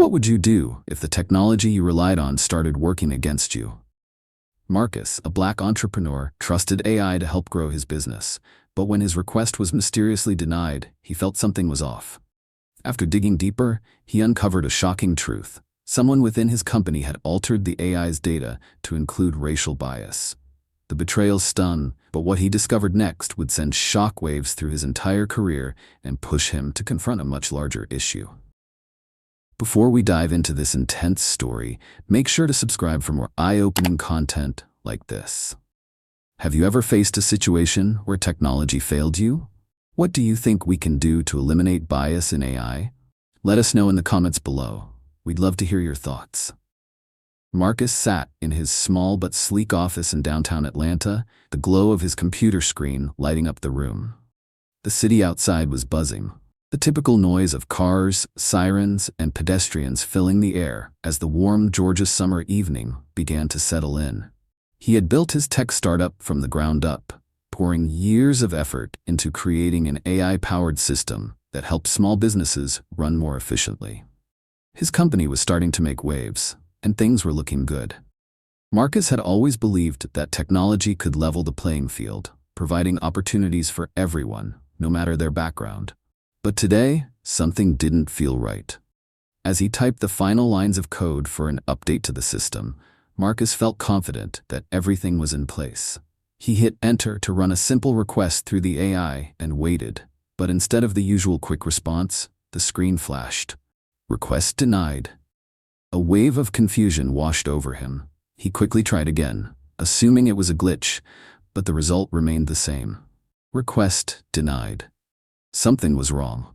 What would you do if the technology you relied on started working against you? Marcus, a black entrepreneur, trusted AI to help grow his business, but when his request was mysteriously denied, he felt something was off. After digging deeper, he uncovered a shocking truth. Someone within his company had altered the AI's data to include racial bias. The betrayal stung, but what he discovered next would send shockwaves through his entire career and push him to confront a much larger issue. Before we dive into this intense story, make sure to subscribe for more eye-opening content like this. Have you ever faced a situation where technology failed you? What do you think we can do to eliminate bias in AI? Let us know in the comments below. We'd love to hear your thoughts. Marcus sat in his small but sleek office in downtown Atlanta, the glow of his computer screen lighting up the room. The city outside was buzzing, the typical noise of cars, sirens, and pedestrians filling the air as the warm Georgia summer evening began to settle in. He had built his tech startup from the ground up, pouring years of effort into creating an AI-powered system that helped small businesses run more efficiently. His company was starting to make waves, and things were looking good. Marcus had always believed that technology could level the playing field, providing opportunities for everyone, no matter their background. But today, something didn't feel right. As he typed the final lines of code for an update to the system, Marcus felt confident that everything was in place. He hit enter to run a simple request through the AI and waited, but instead of the usual quick response, the screen flashed. Request denied. A wave of confusion washed over him. He quickly tried again, assuming it was a glitch, but the result remained the same. Request denied. Something was wrong.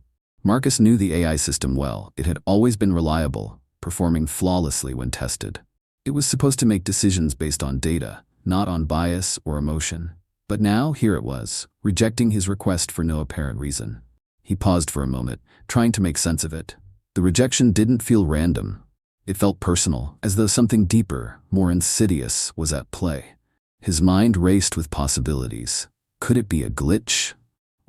Marcus knew the AI system well. It had always been reliable, performing flawlessly when tested. It was supposed to make decisions based on data, not on bias or emotion. But now, here it was, rejecting his request for no apparent reason. He paused for a moment, trying to make sense of it. The rejection didn't feel random. It felt personal, as though something deeper, more insidious, was at play. His mind raced with possibilities. Could it be a glitch?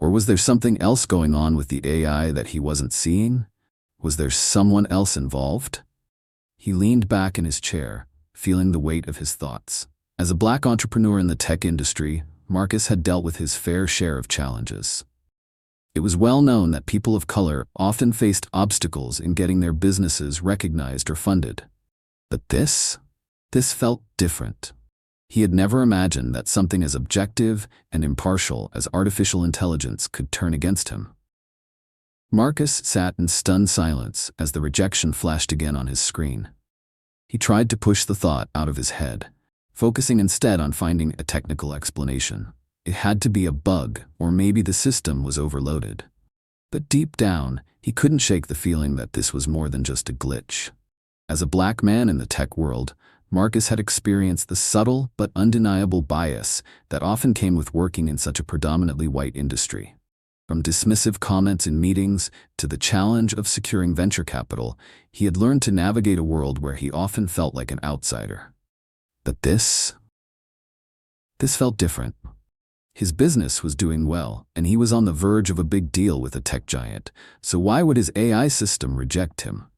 Or was there something else going on with the AI that he wasn't seeing? Was there someone else involved? He leaned back in his chair, feeling the weight of his thoughts. As a black entrepreneur in the tech industry, Marcus had dealt with his fair share of challenges. It was well known that people of color often faced obstacles in getting their businesses recognized or funded. But this felt different. He had never imagined that something as objective and impartial as artificial intelligence could turn against him. Marcus sat in stunned silence as the rejection flashed again on his screen. He tried to push the thought out of his head, focusing instead on finding a technical explanation. It had to be a bug, or maybe the system was overloaded. But deep down, he couldn't shake the feeling that this was more than just a glitch. As a black man in the tech world, Marcus had experienced the subtle but undeniable bias that often came with working in such a predominantly white industry. From dismissive comments in meetings to the challenge of securing venture capital, he had learned to navigate a world where he often felt like an outsider. But this felt different. His business was doing well, and he was on the verge of a big deal with a tech giant, so why would his AI system reject him?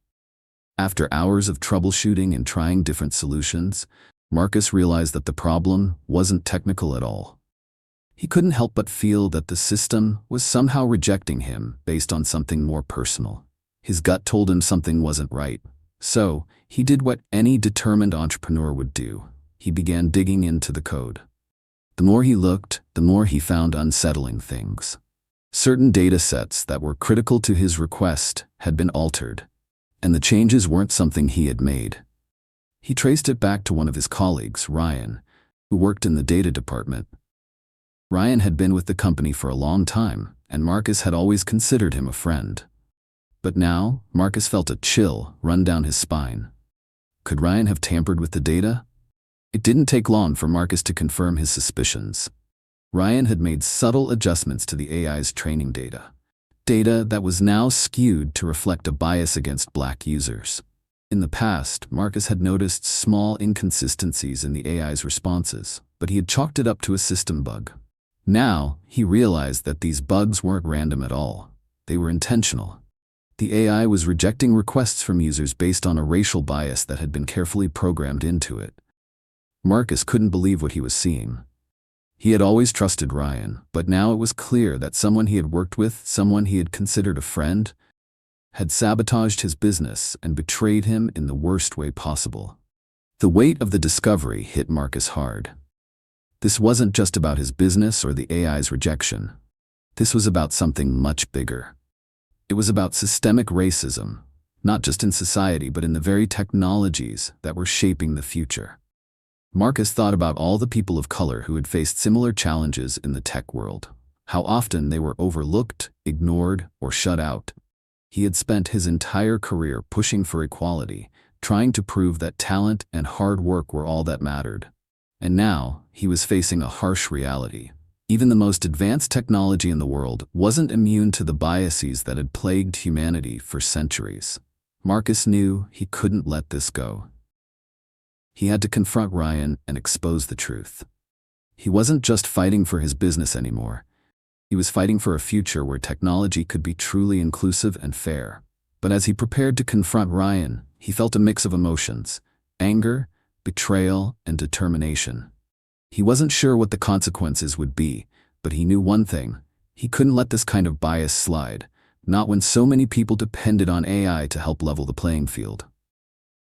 After hours of troubleshooting and trying different solutions, Marcus realized that the problem wasn't technical at all. He couldn't help but feel that the system was somehow rejecting him based on something more personal. His gut told him something wasn't right, so he did what any determined entrepreneur would do. He began digging into the code. The more he looked, the more he found unsettling things. Certain data sets that were critical to his request had been altered, and the changes weren't something he had made. He traced it back to one of his colleagues, Ryan, who worked in the data department. Ryan had been with the company for a long time, and Marcus had always considered him a friend. But now, Marcus felt a chill run down his spine. Could Ryan have tampered with the data? It didn't take long for Marcus to confirm his suspicions. Ryan had made subtle adjustments to the AI's training data that was now skewed to reflect a bias against black users. In the past, Marcus had noticed small inconsistencies in the AI's responses, but he had chalked it up to a system bug. Now, he realized that these bugs weren't random at all. They were intentional. The AI was rejecting requests from users based on a racial bias that had been carefully programmed into it. Marcus couldn't believe what he was seeing. He had always trusted Ryan, but now it was clear that someone he had worked with, someone he had considered a friend, had sabotaged his business and betrayed him in the worst way possible. The weight of the discovery hit Marcus hard. This wasn't just about his business or the AI's rejection. This was about something much bigger. It was about systemic racism, not just in society but in the very technologies that were shaping the future. Marcus thought about all the people of color who had faced similar challenges in the tech world, how often they were overlooked, ignored, or shut out. He had spent his entire career pushing for equality, trying to prove that talent and hard work were all that mattered. And now, he was facing a harsh reality. Even the most advanced technology in the world wasn't immune to the biases that had plagued humanity for centuries. Marcus knew he couldn't let this go. He had to confront Ryan and expose the truth. He wasn't just fighting for his business anymore. He was fighting for a future where technology could be truly inclusive and fair. But as he prepared to confront Ryan, he felt a mix of emotions: anger, betrayal, and determination. He wasn't sure what the consequences would be, but he knew one thing: he couldn't let this kind of bias slide, not when so many people depended on AI to help level the playing field.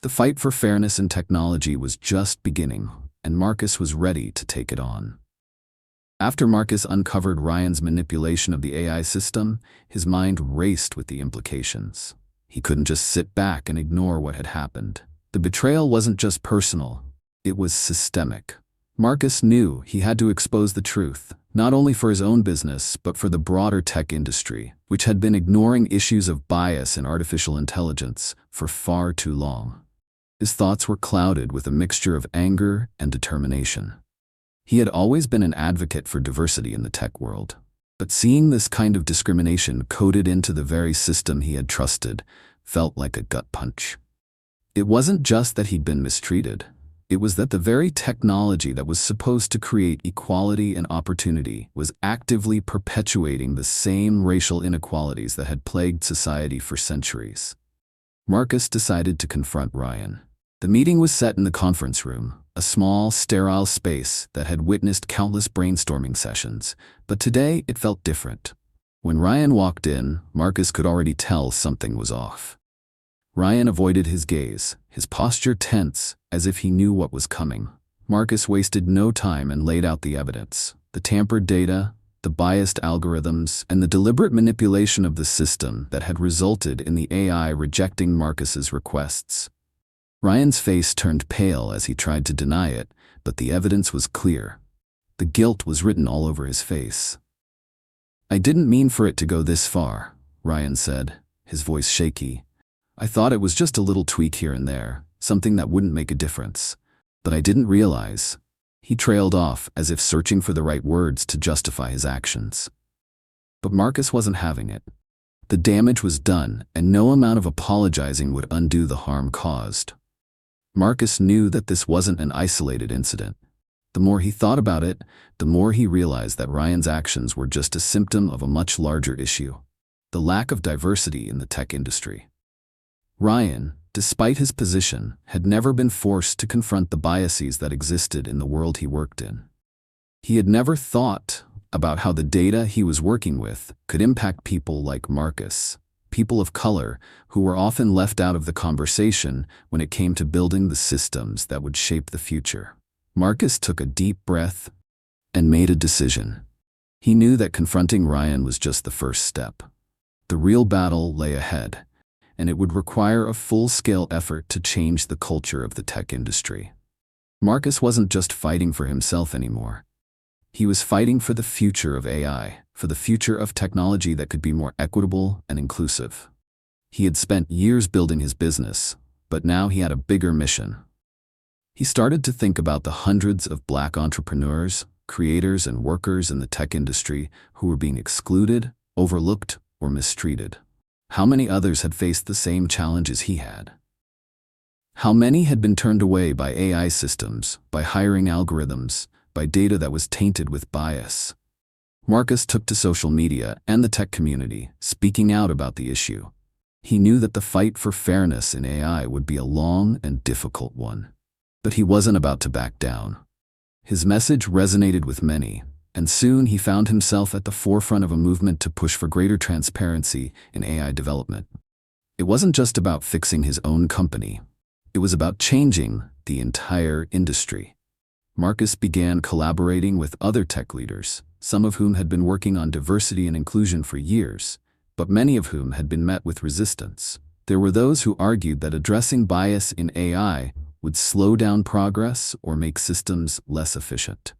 The fight for fairness in technology was just beginning, and Marcus was ready to take it on. After Marcus uncovered Ryan's manipulation of the AI system, his mind raced with the implications. He couldn't just sit back and ignore what had happened. The betrayal wasn't just personal, it was systemic. Marcus knew he had to expose the truth, not only for his own business, but for the broader tech industry, which had been ignoring issues of bias in artificial intelligence for far too long. His thoughts were clouded with a mixture of anger and determination. He had always been an advocate for diversity in the tech world, but seeing this kind of discrimination coded into the very system he had trusted felt like a gut punch. It wasn't just that he'd been mistreated. It was that the very technology that was supposed to create equality and opportunity was actively perpetuating the same racial inequalities that had plagued society for centuries. Marcus decided to confront Ryan. The meeting was set in the conference room, a small, sterile space that had witnessed countless brainstorming sessions, but today it felt different. When Ryan walked in, Marcus could already tell something was off. Ryan avoided his gaze, his posture tense, as if he knew what was coming. Marcus wasted no time and laid out the evidence: the tampered data, the biased algorithms, and the deliberate manipulation of the system that had resulted in the AI rejecting Marcus's requests. Ryan's face turned pale as he tried to deny it, but the evidence was clear. The guilt was written all over his face. "I didn't mean for it to go this far," Ryan said, his voice shaky. "I thought it was just a little tweak here and there, something that wouldn't make a difference. But I didn't realize." He trailed off as if searching for the right words to justify his actions. But Marcus wasn't having it. The damage was done, and no amount of apologizing would undo the harm caused. Marcus knew that this wasn't an isolated incident. The more he thought about it, the more he realized that Ryan's actions were just a symptom of a much larger issue: the lack of diversity in the tech industry. Ryan, despite his position, had never been forced to confront the biases that existed in the world he worked in. He had never thought about how the data he was working with could impact people like Marcus, people of color who were often left out of the conversation when it came to building the systems that would shape the future. Marcus took a deep breath and made a decision. He knew that confronting Ryan was just the first step. The real battle lay ahead, and it would require a full-scale effort to change the culture of the tech industry. Marcus wasn't just fighting for himself anymore. He was fighting for the future of AI, for the future of technology that could be more equitable and inclusive. He had spent years building his business, but now he had a bigger mission. He started to think about the hundreds of Black entrepreneurs, creators, and workers in the tech industry who were being excluded, overlooked, or mistreated. How many others had faced the same challenges he had? How many had been turned away by AI systems, by hiring algorithms, by data that was tainted with bias? Marcus took to social media and the tech community, speaking out about the issue. He knew that the fight for fairness in AI would be a long and difficult one. But he wasn't about to back down. His message resonated with many, and soon he found himself at the forefront of a movement to push for greater transparency in AI development. It wasn't just about fixing his own company. It was about changing the entire industry. Marcus began collaborating with other tech leaders, some of whom had been working on diversity and inclusion for years, but many of whom had been met with resistance. There were those who argued that addressing bias in AI would slow down progress or make systems less efficient.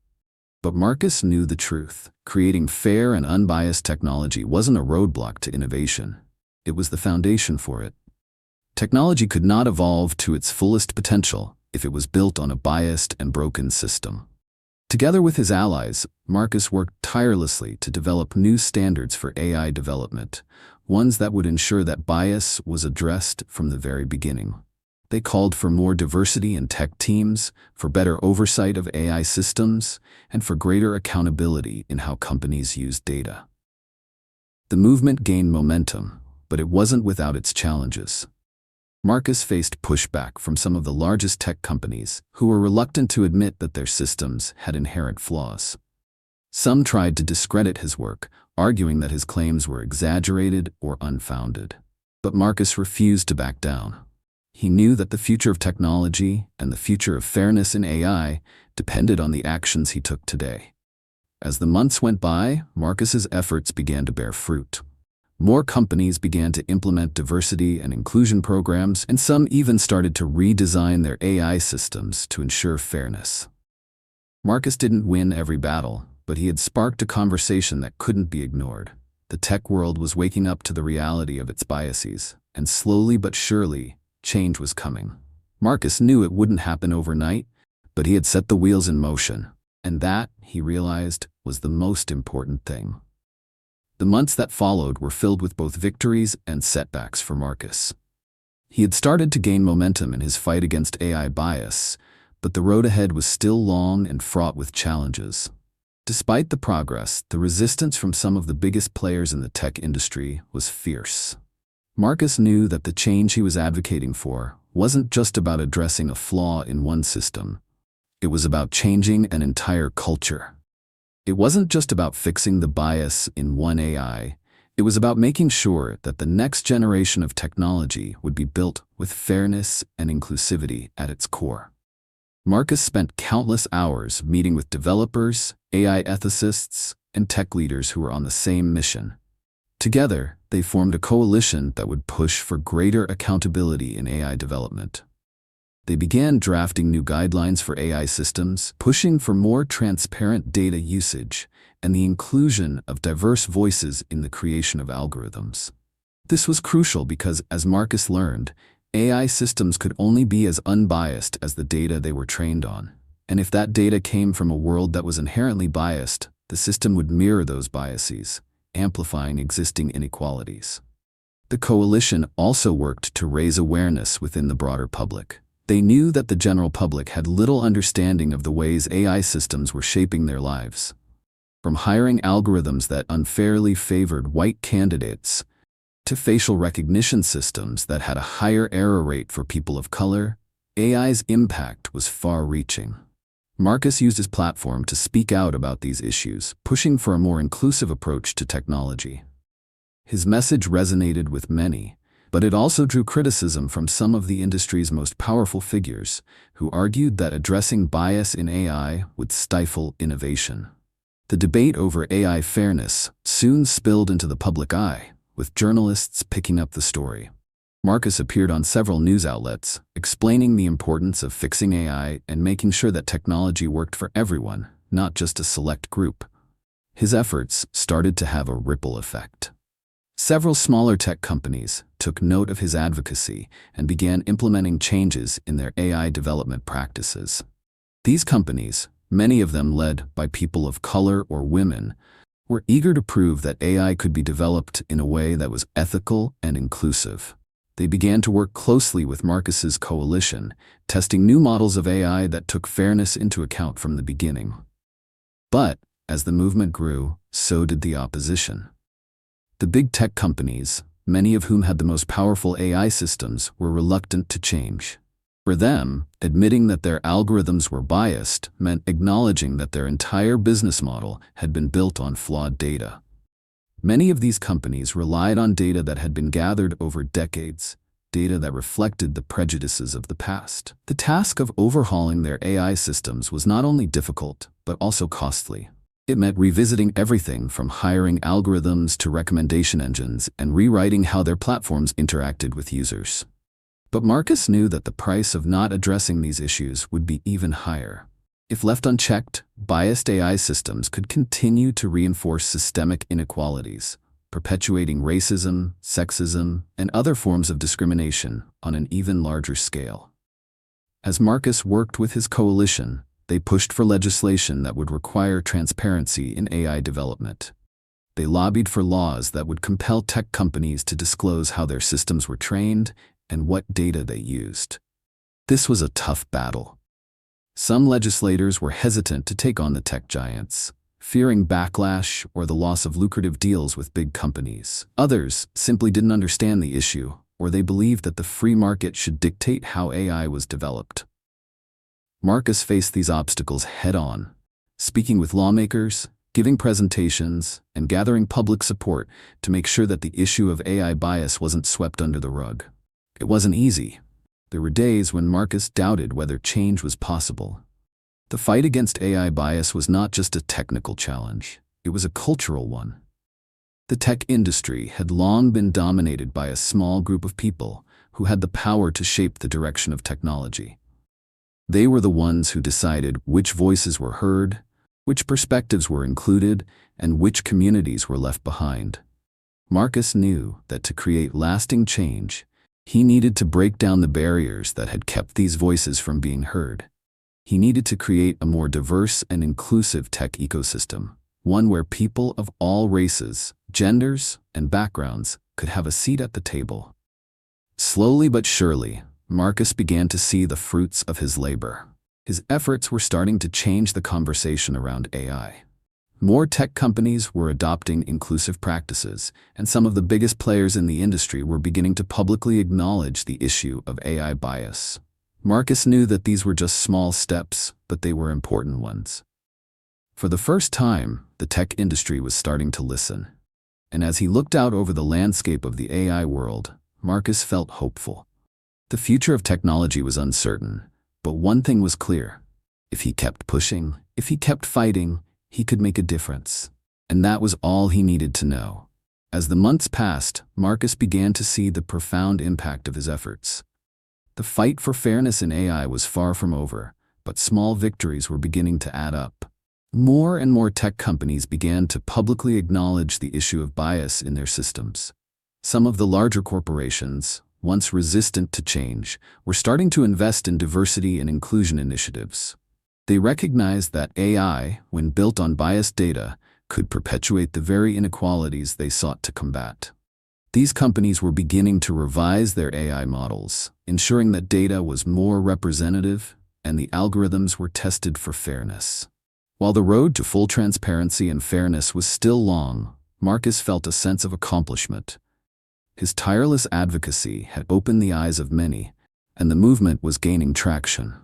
But Marcus knew the truth. Creating fair and unbiased technology wasn't a roadblock to innovation. It was the foundation for it. Technology could not evolve to its fullest potential if it was built on a biased and broken system. Together with his allies, Marcus worked tirelessly to develop new standards for AI development, ones that would ensure that bias was addressed from the very beginning. They called for more diversity in tech teams, for better oversight of AI systems, and for greater accountability in how companies use data. The movement gained momentum, but it wasn't without its challenges. Marcus faced pushback from some of the largest tech companies who were reluctant to admit that their systems had inherent flaws. Some tried to discredit his work, arguing that his claims were exaggerated or unfounded. But Marcus refused to back down. He knew that the future of technology and the future of fairness in AI depended on the actions he took today. As the months went by, Marcus's efforts began to bear fruit. More companies began to implement diversity and inclusion programs, and some even started to redesign their AI systems to ensure fairness. Marcus didn't win every battle, but he had sparked a conversation that couldn't be ignored. The tech world was waking up to the reality of its biases, and slowly but surely, change was coming. Marcus knew it wouldn't happen overnight, but he had set the wheels in motion, and that, he realized, was the most important thing. The months that followed were filled with both victories and setbacks for Marcus. He had started to gain momentum in his fight against AI bias, but the road ahead was still long and fraught with challenges. Despite the progress, the resistance from some of the biggest players in the tech industry was fierce. Marcus knew that the change he was advocating for wasn't just about addressing a flaw in one system. It was about changing an entire culture. It wasn't just about fixing the bias in one AI. It was about making sure that the next generation of technology would be built with fairness and inclusivity at its core. Marcus spent countless hours meeting with developers, AI ethicists, and tech leaders who were on the same mission. Together, they formed a coalition that would push for greater accountability in AI development. They began drafting new guidelines for AI systems, pushing for more transparent data usage, and the inclusion of diverse voices in the creation of algorithms. This was crucial because, as Marcus learned, AI systems could only be as unbiased as the data they were trained on. And if that data came from a world that was inherently biased, the system would mirror those biases, amplifying existing inequalities. The coalition also worked to raise awareness within the broader public. They knew that the general public had little understanding of the ways AI systems were shaping their lives. From hiring algorithms that unfairly favored white candidates to facial recognition systems that had a higher error rate for people of color, AI's impact was far-reaching. Marcus used his platform to speak out about these issues, pushing for a more inclusive approach to technology. His message resonated with many, but it also drew criticism from some of the industry's most powerful figures, who argued that addressing bias in AI would stifle innovation. The debate over AI fairness soon spilled into the public eye, with journalists picking up the story. Marcus appeared on several news outlets, explaining the importance of fixing AI and making sure that technology worked for everyone, not just a select group. His efforts started to have a ripple effect. Several smaller tech companies took note of his advocacy and began implementing changes in their AI development practices. These companies, many of them led by people of color or women, were eager to prove that AI could be developed in a way that was ethical and inclusive. They began to work closely with Marcus's coalition, testing new models of AI that took fairness into account from the beginning. But, as the movement grew, so did the opposition. The big tech companies, many of whom had the most powerful AI systems, were reluctant to change. For them, admitting that their algorithms were biased meant acknowledging that their entire business model had been built on flawed data. Many of these companies relied on data that had been gathered over decades, data that reflected the prejudices of the past. The task of overhauling their AI systems was not only difficult, but also costly. It meant revisiting everything from hiring algorithms to recommendation engines and rewriting how their platforms interacted with users. But Marcus knew that the price of not addressing these issues would be even higher. If left unchecked, biased AI systems could continue to reinforce systemic inequalities, perpetuating racism, sexism, and other forms of discrimination on an even larger scale. As Marcus worked with his coalition, they pushed for legislation that would require transparency in AI development. They lobbied for laws that would compel tech companies to disclose how their systems were trained and what data they used. This was a tough battle. Some legislators were hesitant to take on the tech giants, fearing backlash or the loss of lucrative deals with big companies. Others simply didn't understand the issue, or they believed that the free market should dictate how AI was developed. Marcus faced these obstacles head-on, speaking with lawmakers, giving presentations, and gathering public support to make sure that the issue of AI bias wasn't swept under the rug. It wasn't easy. There were days when Marcus doubted whether change was possible. The fight against AI bias was not just a technical challenge, it was a cultural one. The tech industry had long been dominated by a small group of people who had the power to shape the direction of technology. They were the ones who decided which voices were heard, which perspectives were included, and which communities were left behind. Marcus knew that to create lasting change, he needed to break down the barriers that had kept these voices from being heard. He needed to create a more diverse and inclusive tech ecosystem, one where people of all races, genders, and backgrounds could have a seat at the table. Slowly but surely, Marcus began to see the fruits of his labor. His efforts were starting to change the conversation around AI. More tech companies were adopting inclusive practices, and some of the biggest players in the industry were beginning to publicly acknowledge the issue of AI bias. Marcus knew that these were just small steps, but they were important ones. For the first time, the tech industry was starting to listen. And as he looked out over the landscape of the AI world, Marcus felt hopeful. The future of technology was uncertain, but one thing was clear. If he kept pushing, if he kept fighting, he could make a difference. And that was all he needed to know. As the months passed, Marcus began to see the profound impact of his efforts. The fight for fairness in AI was far from over, but small victories were beginning to add up. More and more tech companies began to publicly acknowledge the issue of bias in their systems. Some of the larger corporations, once resistant to change, were starting to invest in diversity and inclusion initiatives. They recognized that AI, when built on biased data, could perpetuate the very inequalities they sought to combat. These companies were beginning to revise their AI models, ensuring that data was more representative and the algorithms were tested for fairness. While the road to full transparency and fairness was still long, Marcus felt a sense of accomplishment. His tireless advocacy had opened the eyes of many, and the movement was gaining traction.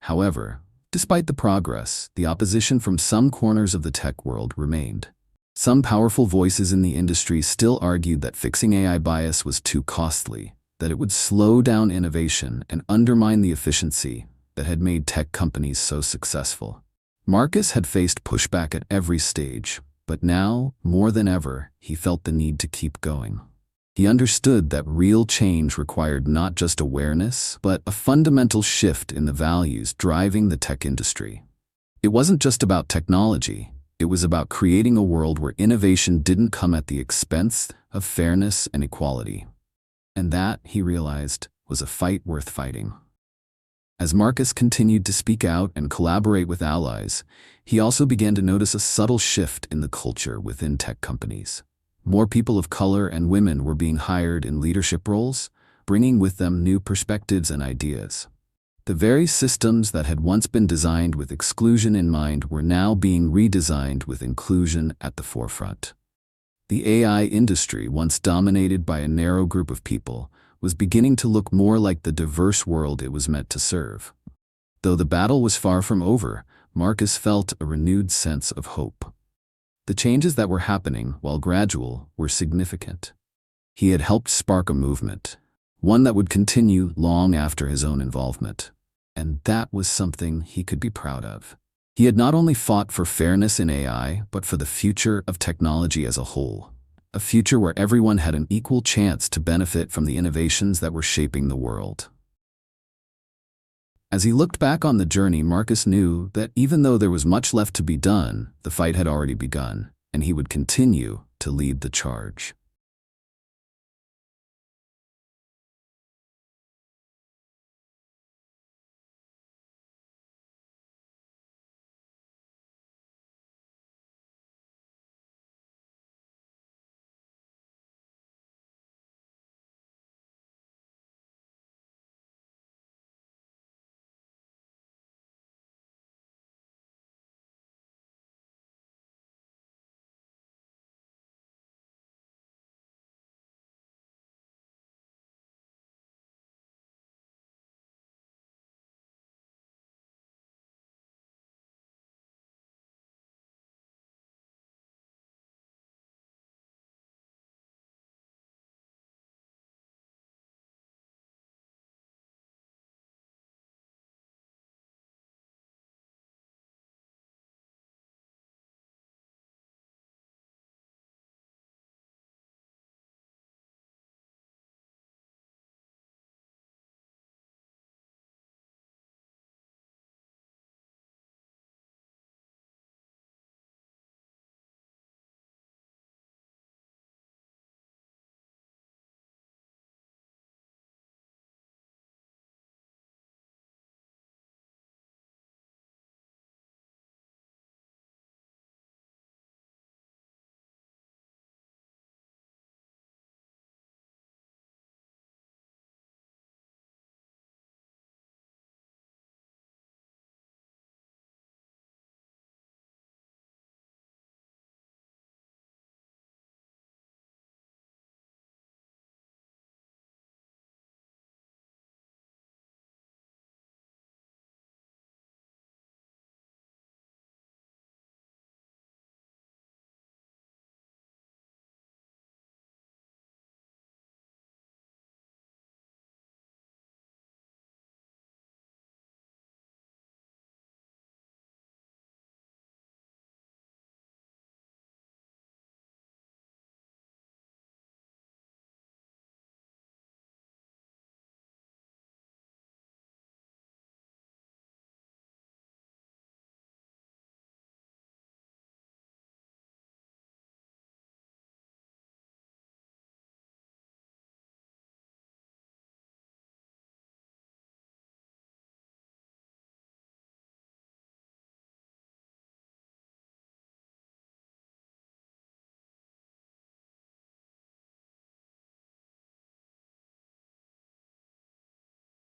However, despite the progress, the opposition from some corners of the tech world remained. Some powerful voices in the industry still argued that fixing AI bias was too costly, that it would slow down innovation and undermine the efficiency that had made tech companies so successful. Marcus had faced pushback at every stage, but now, more than ever, he felt the need to keep going. He understood that real change required not just awareness, but a fundamental shift in the values driving the tech industry. It wasn't just about technology. It was about creating a world where innovation didn't come at the expense of fairness and equality. And that, he realized, was a fight worth fighting. As Marcus continued to speak out and collaborate with allies, he also began to notice a subtle shift in the culture within tech companies. More people of color and women were being hired in leadership roles, bringing with them new perspectives and ideas. The very systems that had once been designed with exclusion in mind were now being redesigned with inclusion at the forefront. The AI industry, once dominated by a narrow group of people, was beginning to look more like the diverse world it was meant to serve. Though the battle was far from over, Marcus felt a renewed sense of hope. The changes that were happening, while gradual, were significant. He had helped spark a movement, one that would continue long after his own involvement. And that was something he could be proud of. He had not only fought for fairness in AI, but for the future of technology as a whole. A future where everyone had an equal chance to benefit from the innovations that were shaping the world. As he looked back on the journey, Marcus knew that even though there was much left to be done, the fight had already begun, and he would continue to lead the charge.